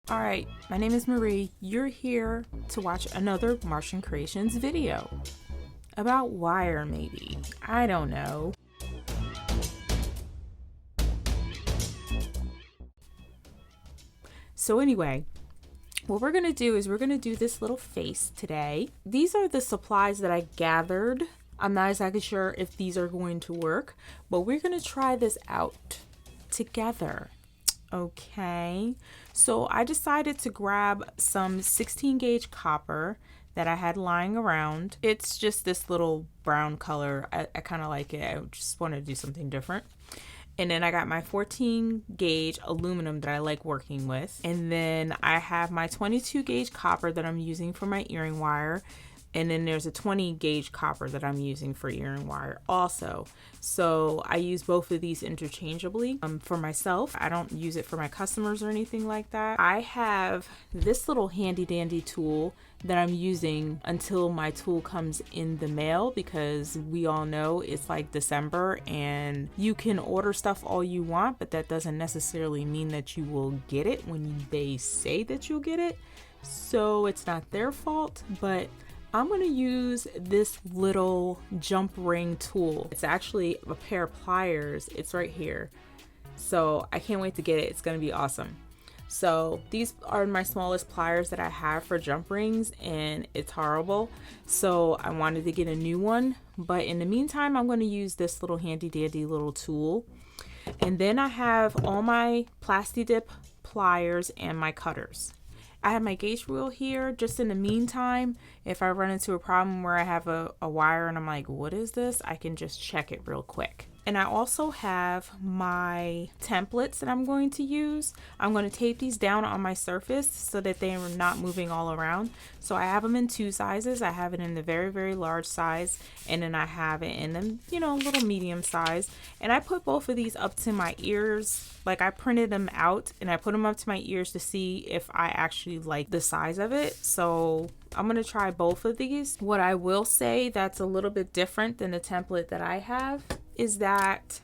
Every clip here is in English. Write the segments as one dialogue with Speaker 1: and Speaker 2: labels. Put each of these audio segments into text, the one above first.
Speaker 1: All right, my name is Marie. You're here to watch another Martian Creations video about wire, maybe. I don't know. So anyway, what we're going to do is we're going to do this little face today. These are the supplies that I gathered. I'm not exactly sure if these are going to work, but we're going to try this out together. Okay, so I decided to grab some 16 gauge copper that I had lying around. It's just this little brown color. I kind of like it. I just wanted to do something different. And then I got my 14 gauge aluminum that I like working with. And then I have my 22 gauge copper that I'm using for my earring wire. And then there's a 20 gauge copper that I'm using for earring wire also. So I use both of these interchangeably for myself. I don't use it for my customers or anything like that. I have this little handy dandy tool that I'm using until my tool comes in the mail, because we all know it's like December and you can order stuff all you want, but that doesn't necessarily mean that you will get it when they say that you'll get it. So it's not their fault, but I'm going to use this little jump ring tool. It's actually a pair of pliers. It's right here. So I can't wait to get it. It's going to be awesome. So these are my smallest pliers that I have for jump rings, and it's horrible. So I wanted to get a new one. But in the meantime, I'm going to use this little handy dandy little tool. And then I have all my Plasti Dip pliers and my cutters. I have my gauge wheel here just in the meantime. If I run into a problem where I have a wire and I'm like, what is this? I can just check it real quick. And I also have my templates that I'm going to use. I'm going to tape these down on my surface so that they are not moving all around. So I have them in two sizes. I have it in the very, very large size, and then I have it in the, little medium size. And I put both of these up to my ears. Like, I printed them out and I put them up to my ears to see if I actually like the size of it. So I'm going to try both of these. What I will say that's a little bit different than the template that I have is that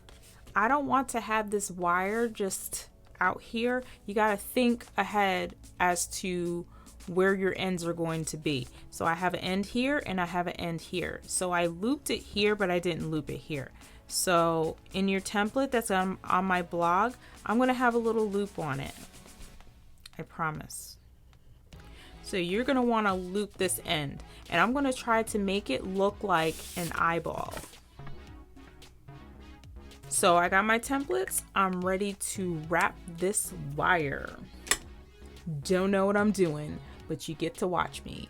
Speaker 1: I don't want to have this wire just out here. You got to think ahead as to where your ends are going to be. So I have an end here and I have an end here. So I looped it here, but I didn't loop it here. So in your template that's on my blog, I'm going to have a little loop on it. I promise. So you're going to want to loop this end, and I'm going to try to make it look like an eyeball. So I got my templates. I'm ready to wrap this wire. Don't know what I'm doing, but you get to watch me.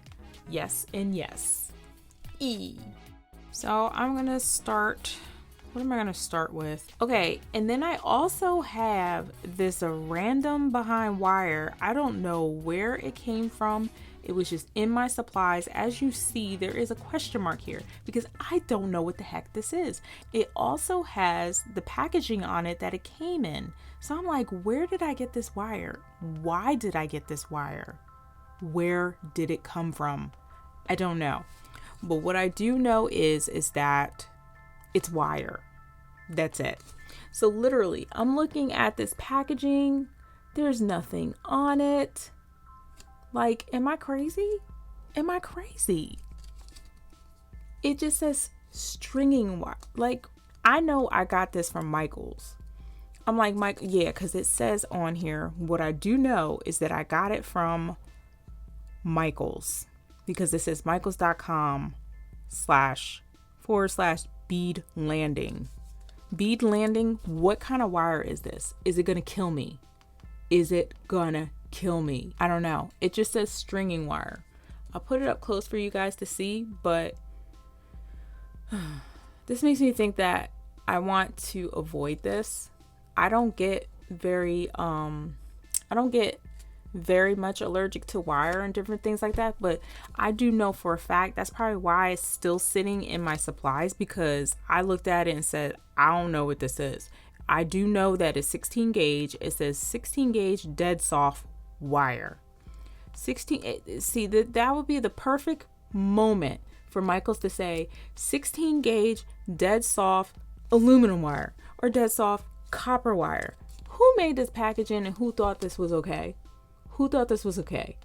Speaker 1: Yes and yes. So I'm going to start. What am I going to start with? Okay, and then I also have this random behind wire. I don't know where it came from. It was just in my supplies. As you see, there is a question mark here because I don't know what the heck this is. It also has the packaging on it that it came in. So I'm like, where did I get this wire? Why did I get this wire? Where did it come from? I don't know. But what I do know is that it's wire. That's it. So literally, I'm looking at this packaging. There's nothing on it. Like, am I crazy? Am I crazy? It just says stringing wire. Like, I know I got this from Michael's. I'm like, yeah, because it says on here. What I do know is that I got it from Michael's, because it says michaels.com//bead landing. Bead landing. What kind of wire is this? Is it going to kill me? Is it gonna kill me? I don't know. It just says stringing wire. I'll put it up close for you guys to see, but this makes me think that I want to avoid this. I don't get very much allergic to wire and different things like that, but I do know for a fact that's probably why it's still sitting in my supplies, because I looked at it and said, I don't know what this is. I do know that it's 16 gauge. It says 16 gauge dead soft wire. 16. See, that would be the perfect moment for Michaels to say 16 gauge dead soft aluminum wire or dead soft copper wire. Who made this packaging and who thought this was okay? Who thought this was okay?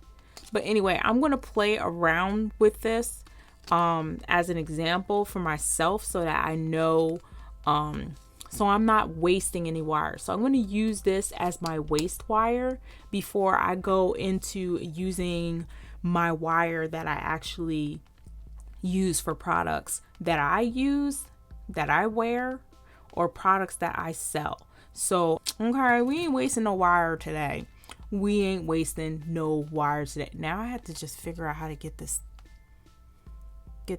Speaker 1: But anyway, I'm going to play around with this as an example for myself so that I know, so I'm not wasting any wire. So I'm going to use this as my waste wire before I go into using my wire that I actually use for products that I use, that I wear, or products that I sell. So, okay, we ain't wasting no wire today. We ain't wasting no wire today. Now I have to just figure out how to get this. They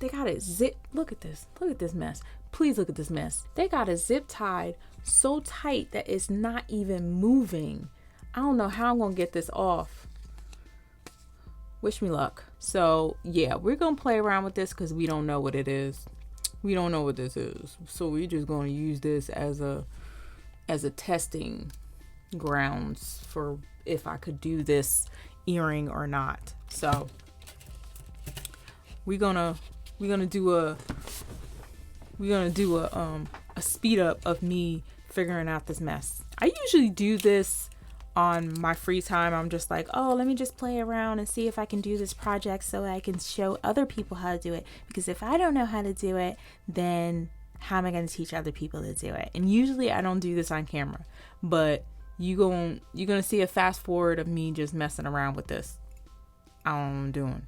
Speaker 1: got it zip. Look at this. Look at this mess. Please look at this mess. They got it zip tied so tight that it's not even moving. I don't know how I'm going to get this off. Wish me luck. So yeah, we're going to play around with this because we don't know what it is. We don't know what this is. So we're just going to use this as a testing grounds for if I could do this earring or not. So we're gonna do a speed up of me figuring out this mess. I usually do this on my free time. I'm just like, oh, let me just play around and see if I can do this project so I can show other people how to do it. Because if I don't know how to do it, then how am I going to teach other people to do it? And usually I don't do this on camera, but you're going to see a fast forward of me just messing around with this. I don't know what I'm doing.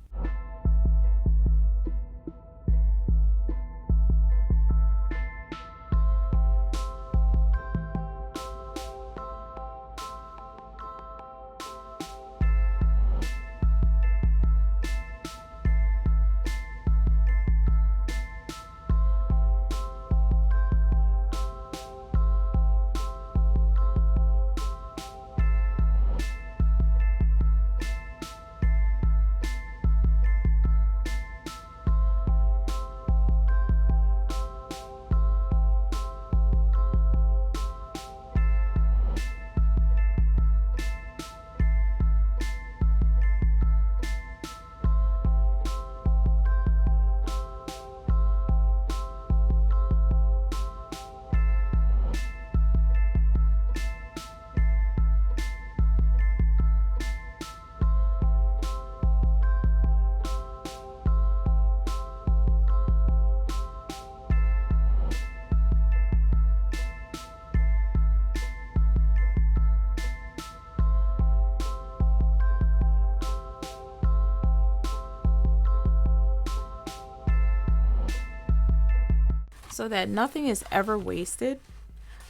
Speaker 1: So that nothing is ever wasted,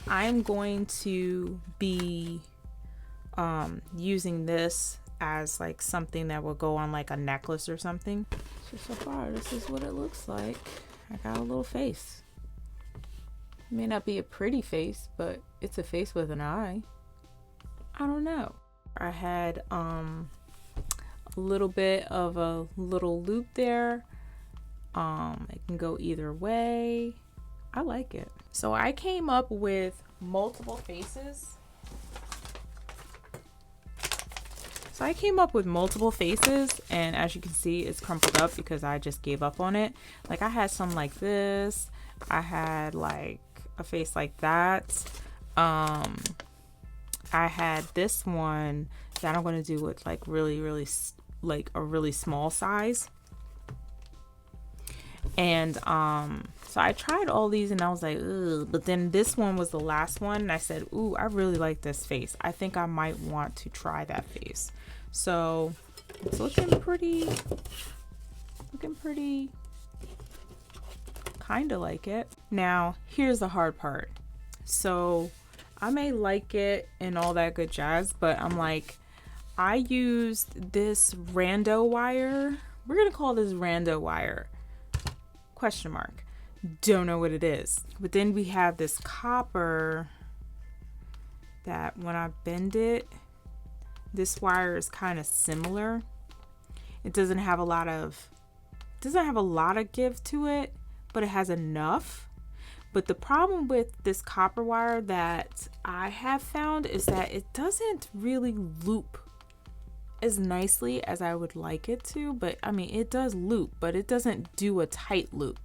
Speaker 1: I'm going to be using this as like something that will go on like a necklace or something. So far, this is what it looks like. I got a little face. It may not be a pretty face, but it's a face with an eye. I don't know. I had a little bit of a little loop there. It can go either way. I like it. So I came up with multiple faces. And as you can see, it's crumpled up because I just gave up on it. Like I had some like this. I had like a face like that. I had this one that I'm going to do with like really like a really small size. And so I tried all these and I was like, ugh. But then this one was the last one and I said, ooh, I really like this face. I think I might want to try that face. So it's looking pretty kind of like it. Now here's the hard part. So I may like it and all that good jazz, but I'm like, I used this rando wire. We're gonna call this rando wire. Question mark. Don't know what it is. But then we have this copper that when I bend it, this wire is kind of similar. It doesn't have a lot of give to it, but it has enough. But the problem with this copper wire that I have found is that it doesn't really loop as nicely as I would like it to. But I mean, it does loop, but it doesn't do a tight loop.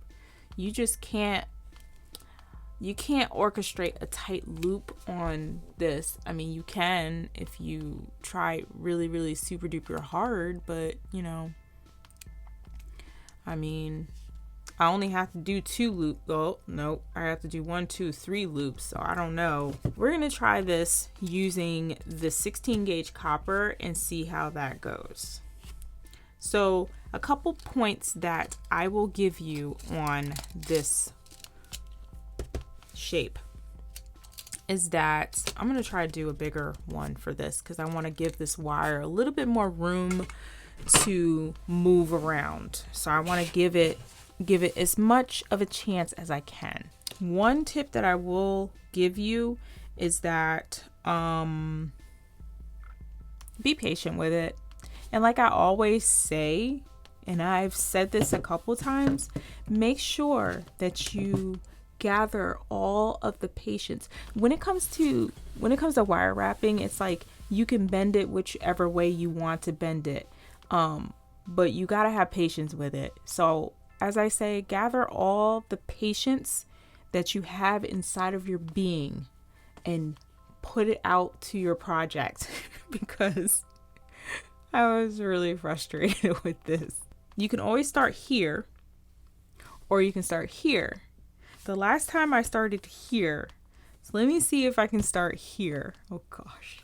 Speaker 1: You just can't, you can't orchestrate a tight loop on this. I mean, you can if you try really, really super duper hard, but you know, I mean, I only have to do 2 loops. Oh, no, I have to do 1, 2, 3 loops. So I don't know. We're going to try this using the 16 gauge copper and see how that goes. So a couple points that I will give you on this shape is that I'm going to try to do a bigger one for this because I want to give this wire a little bit more room to move around. So I want to give it as much of a chance as I can. One tip that I will give you is that be patient with it. And like I always say, and I've said this a couple times, make sure that you gather all of the patience. When it comes to wire wrapping, it's like you can bend it whichever way you want to bend it. But you got to have patience with it. So as I say, gather all the patience that you have inside of your being and put it out to your project because I was really frustrated with this. You can always start here or you can start here. The last time I started here, so let me see if I can start here. Oh gosh.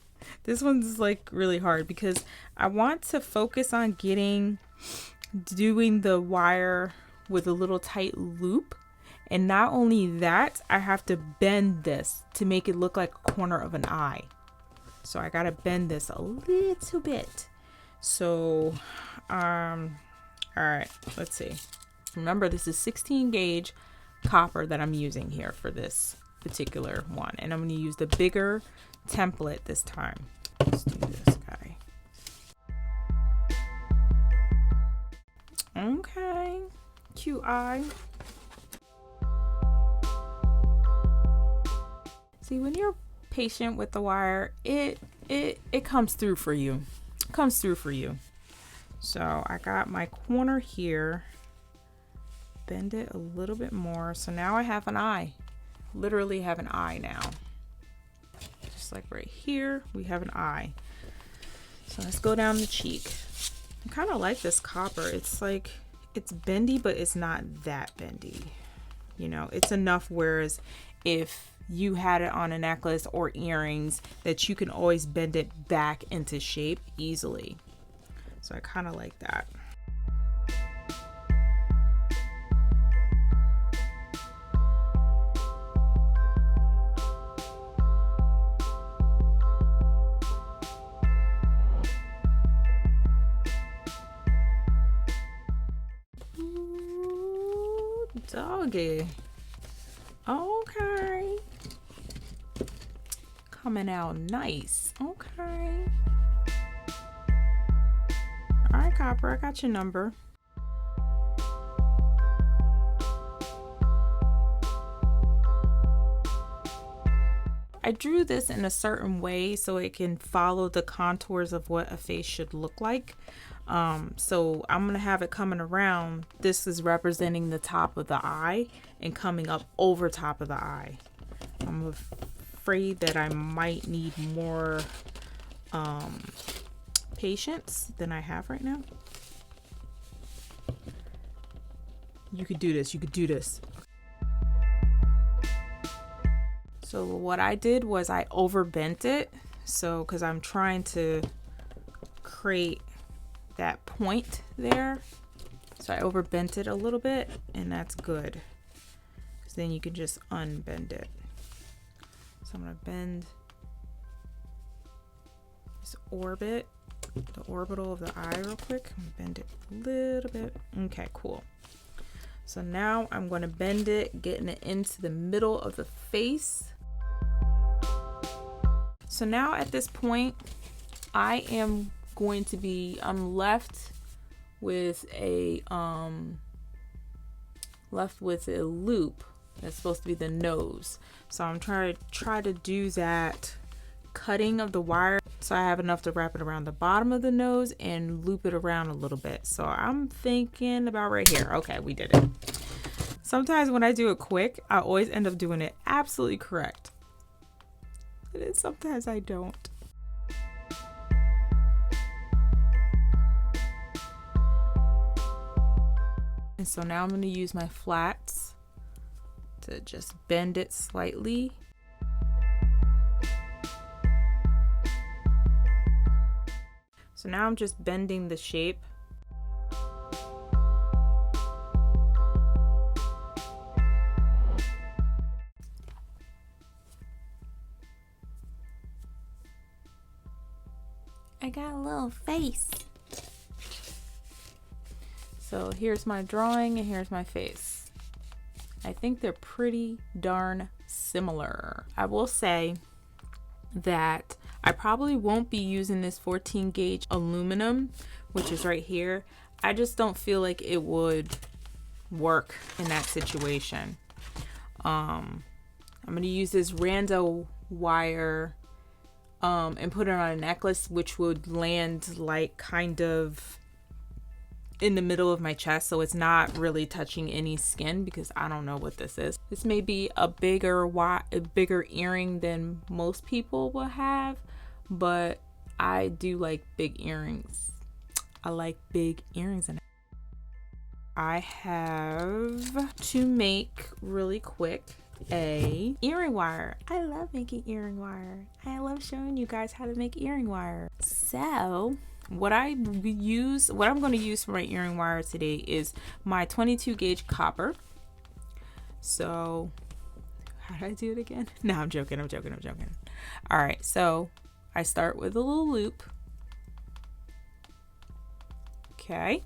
Speaker 1: This one's like really hard because I want to focus on doing the wire with a little tight loop. And not only that, I have to bend this to make it look like a corner of an eye. So I got to bend this a little bit. So, all right, let's see. Remember, this is 16 gauge copper that I'm using here for this particular one. And I'm going to use the bigger template this time. Let's do this guy. Okay, cute eye. See, when you're patient with the wire, it comes through for you. It comes through for you. So I got my corner here. Bend it a little bit more. So now I have an eye. Literally have an eye now. Just like right here, we have an eye. So let's go down the cheek. I kind of like this copper. It's like, it's bendy, but it's not that bendy. You know, it's enough whereas if you had it on a necklace or earrings that you can always bend it back into shape easily. So I kind of like that. Ooh, doggy. Okay. Coming out nice. Okay. All right, copper, I got your number. I drew this in a certain way so it can follow the contours of what a face should look like. So I'm gonna have it coming around. This is representing the top of the eye and coming up over top of the eye. I'm afraid that I might need more patience than I have right now. You could do this. You could do this. So what I did was I overbent it. So because I'm trying to create that point there. So I overbent it a little bit, and that's good. Because then you can just unbend it. So I'm going to bend this orbit, the orbital of the eye real quick. I'm going to bend it a little bit. Okay, cool. So now I'm going to bend it, getting it into the middle of the face. So now at this point, I am going to be, I'm left with a loop that's supposed to be the nose. So I'm trying to do that cutting of the wire so I have enough to wrap it around the bottom of the nose and loop it around a little bit. So I'm thinking about right here. Okay, we did it. Sometimes when I do it quick, I always end up doing it absolutely correct. And then sometimes I don't. And so now I'm going to use my flats to just bend it slightly. So now I'm just bending the shape. I got a little face. So here's my drawing and here's my face. I think they're pretty darn similar. I will say that I probably won't be using this 14 gauge aluminum, which is right here. I just don't feel like it would work in that situation. I'm going to use this rando wire and put it on a necklace, which would land like kind of in the middle of my chest, so it's not really touching any skin, because I don't know what this is. This may be a bigger earring than most people will have, but I do like big earrings. I like big earrings. And I have to make really quick a earring wire. I love making earring wire. I love showing you guys how to make earring wire. So what I'm going to use for my earring wire today is my 22 gauge copper. So how did I do it again? No, I'm joking. All right, so I start with a little loop. Okay.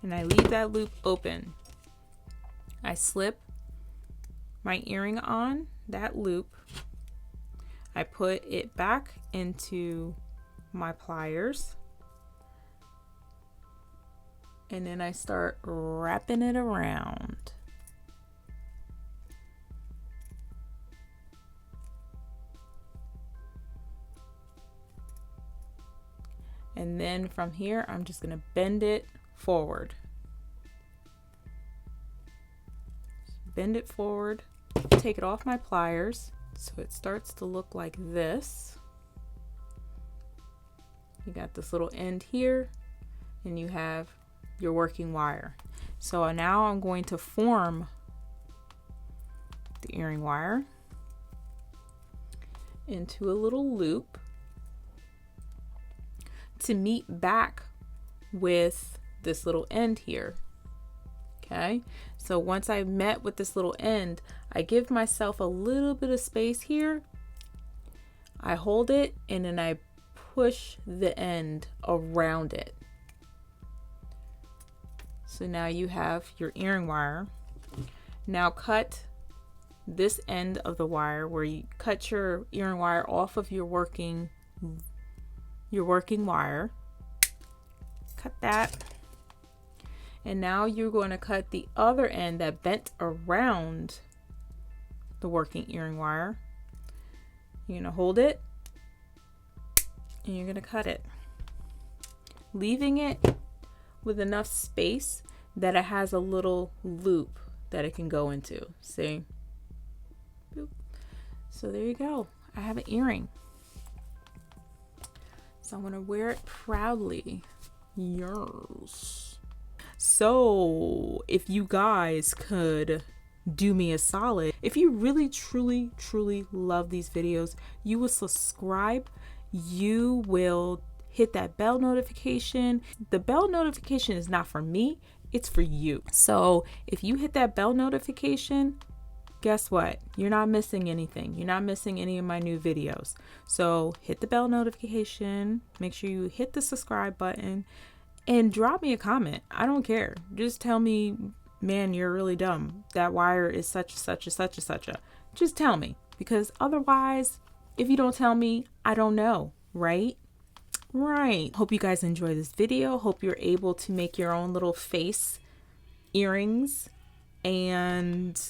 Speaker 1: And I leave that loop open. I slip my earring on that loop. I put it back into my pliers, and then I start wrapping it around. And then from here, I'm just going to bend it forward. Bend it forward, take it off my pliers. So it starts to look like this. You got this little end here, and you have your working wire. So now I'm going to form the earring wire into a little loop to meet back with this little end here. Okay, so once I've met with this little end, I give myself a little bit of space here. I hold it, and then I push the end around it. So now you have your earring wire. Now cut this end of the wire where you cut your earring wire off of your working wire. Cut that. And now you're going to cut the other end that bent around the working earring wire. You're going to hold it, and you're going to cut it, leaving it with enough space that it has a little loop that it can go into. See? Boop. So there you go. I have an earring. So I'm going to wear it proudly. Yours. So if you guys could do me a solid, if you really truly love these videos, you will subscribe. You will hit that bell notification. The bell notification is not for me, it's for you. So if you hit that bell notification, guess what? You're not missing anything. You're not missing any of my new videos. So hit the bell notification, make sure you hit the subscribe button, and drop me a comment. I don't care. Just tell me, man, you're really dumb. That wire is such a. Just tell me, because otherwise, if you don't tell me, I don't know, right? Right. Hope you guys enjoy this video. Hope you're able to make your own little face earrings, and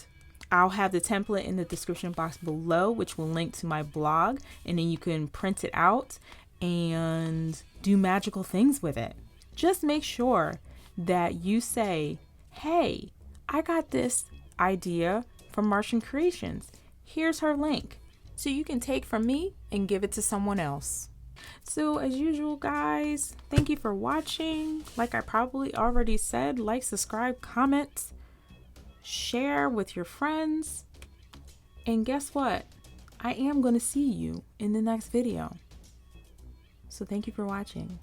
Speaker 1: I'll have the template in the description box below, which will link to my blog, and then you can print it out and do magical things with it. Just make sure that you say hey, I got this idea from Martian Creations. Here's her link. So you can take from me and give it to someone else. So as usual, guys, thank you for watching. Like I probably already said, like, subscribe, comment, share with your friends. And guess what? I am going to see you in the next video. So thank you for watching.